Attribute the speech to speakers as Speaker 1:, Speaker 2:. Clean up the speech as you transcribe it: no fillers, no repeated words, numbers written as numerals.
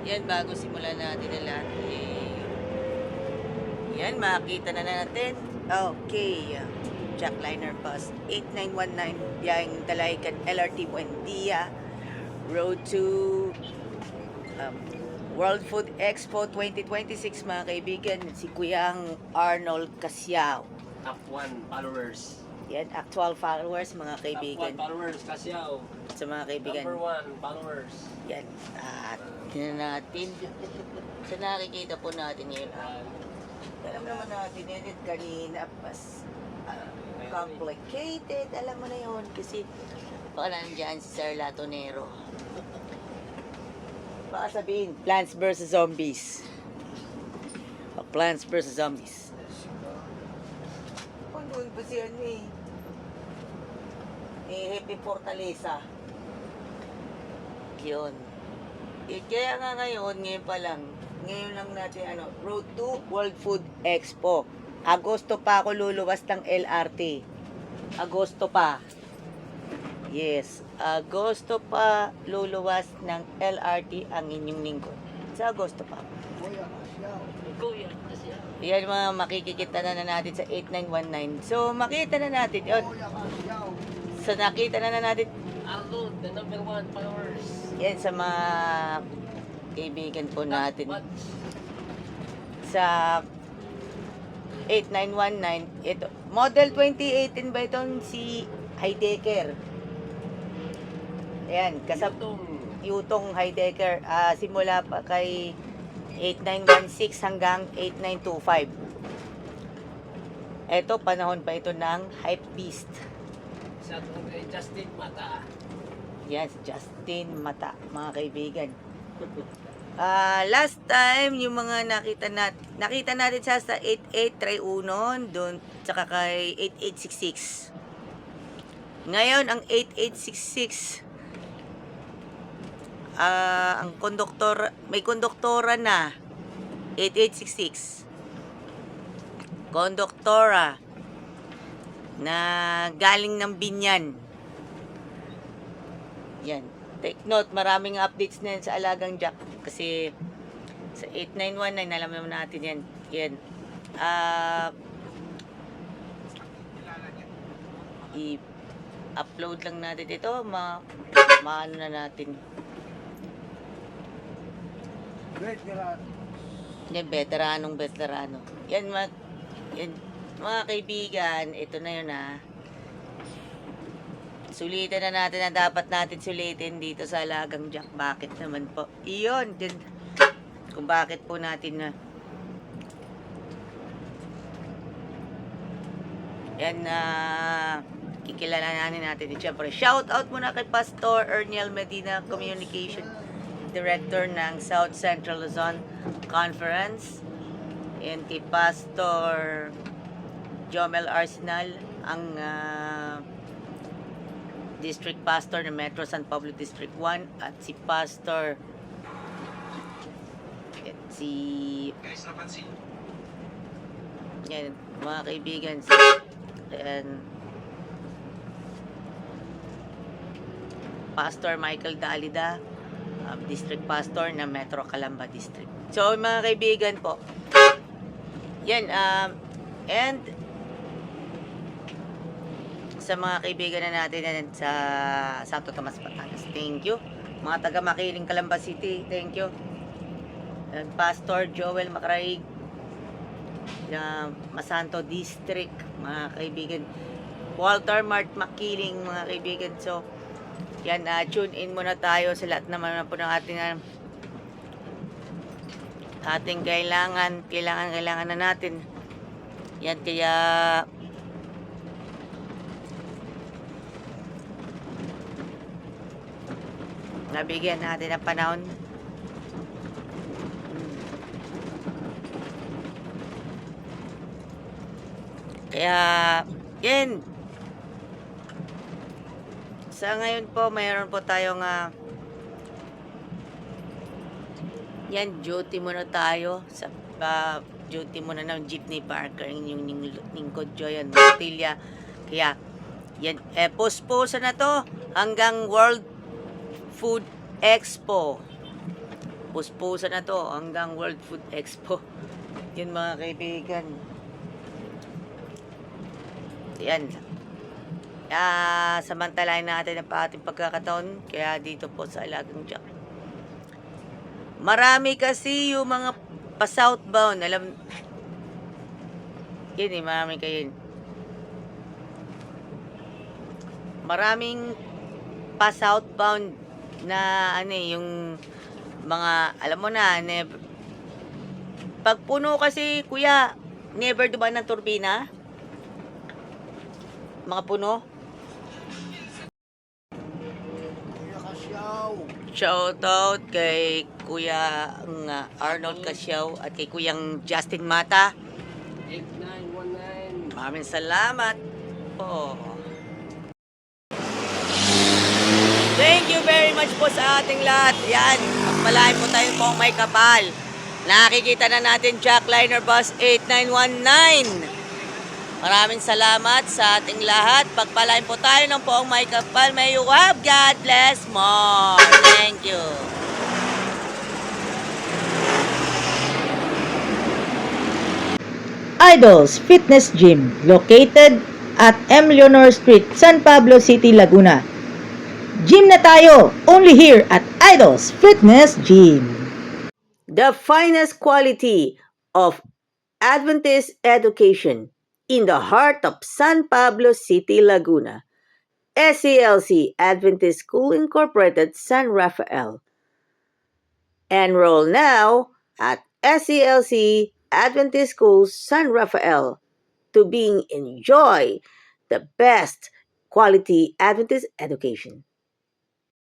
Speaker 1: Yan, bago simulan natin ang lahat, yan, makita na natin. Okay. Jackliner Bus 8919, biyaheng Dalaycan LRT Buendia, road to um, World Food Expo 2026, mga kaibigan. Si Kuyang Arnold Casiao.
Speaker 2: Top 1 followers.
Speaker 1: Yan, actual followers, mga kaibigan.
Speaker 2: Top 1 followers, Casiao.
Speaker 1: Sa mga kaibigan.
Speaker 2: Number 1 followers.
Speaker 1: Yan. At tingnan natin. Sa nakikita po natin ngayon. Alam naman natin, edit kanina, pas complicated. Alam mo na yun. Kasi baka nandiyan si Sir Latonero. Baka sabihin, Plants vs. Zombies. Plants vs. Zombies. Kung doon pa siya Happy Fortaleza. Yun. Kaya nga ngayon lang natin, Road to World Food Expo. Agosto pa ako luluwas ng LRT. Agosto pa. Yes, Agosto pa luluwas ng LRT ang inyong lingkod. Sa Agosto pa. Yan mga makikikita na natin sa 8919. So, makita na natin yun. So, nakita na natin.
Speaker 2: Arnold, the number 1 followers.
Speaker 1: Yan sa mga kaibigan po natin. Sa 8919, ito. Model 2018 ba itong si Heidecker? Ayan, Yutong Heidecker. Simula pa kay 8916 hanggang 8925. Ito, panahon pa ito ng Hype Beast.
Speaker 2: Sa Justin Mata.
Speaker 1: Yan, si Justin Mata, mga kaibigan. Last time, yung mga nakita natin sa 8831, doon, tsaka kay 8866. Ngayon, ang 8866, ang konduktor, may konduktora na, 8866. Konduktora, na galing ng Binyan. Yan. Take note, maraming updates na yan sa Alagang Jack. Kasi sa 8919, alam naman natin yan. Yan. I-upload lang natin ito. Maano na natin. Yan, veterano. Yan, mga kaibigan, ito na yun Sulitin na natin ang dapat natin sulitin dito sa Alagang Jack. Bakit naman po? Iyon, dyan. Kung bakit po natin yan kikilalanin natin. Siyempre, shout out muna kay Pastor Erniel Medina, Communication Director ng South Central Luzon Conference. And kay Pastor Jomel Arsenal, ang District Pastor ng Metro San Pablo District 1, at si Pastor yan, mga kaibigan, Pastor Michael Dalida, District Pastor ng Metro Calamba District. So, mga kaibigan po, yan, and sa mga kaibigan na natin sa Santo Tomas, Batangas, thank you. Mga taga Makiling, Calamba City, thank you. And Pastor Joel Macraig, Masanto District, mga kaibigan. Walter Mart Makiling, mga kaibigan. So, yan, tune in muna tayo sa lahat naman po ng ating kailangan na natin. Yan, kaya nabigyan natin ng panahon. Kaya, yan. Sa ngayon po, mayroon po tayong yan, duty muna tayo. Sa duty muna ng jeepney parker, yung lingkod jo, yan, Martilya. Kaya, yan, post-post na to hanggang World Food Expo. puspusan na to hanggang World Food Expo. Yun mga kaibigan. Yan. Samantalahin natin ang ating pagkakataon. Kaya dito po sa Alagang Jack. Marami kasi yung mga pa-southbound. Alam, yun eh, marami kayo. Maraming pa-southbound na ano eh, yung mga, alam mo na, pag puno kasi, kuya, never diba ng turbina? Mga puno? Shout out kay Kuya Arnold Casyaw at kay Kuyang Justin Mata.
Speaker 2: 8919.
Speaker 1: Maraming salamat po. Thank you very much po sa ating lahat. Yan, pagpalain po tayo pong may kapal. Nakikita na natin Jackliner Bus 8919. Maraming salamat sa ating lahat. Pagpalain po tayo ng poong may kapal. May you have God bless more. Thank you.
Speaker 3: Idols Fitness Gym located at M. Leonor Street, San Pablo City, Laguna. Gym na tayo, only here at Idols Fitness Gym.
Speaker 1: The finest quality of Adventist education in the heart of San Pablo City, Laguna. SCLC Adventist School Incorporated, San Rafael. Enroll now at SCLC Adventist School, San Rafael to enjoy the best quality Adventist education.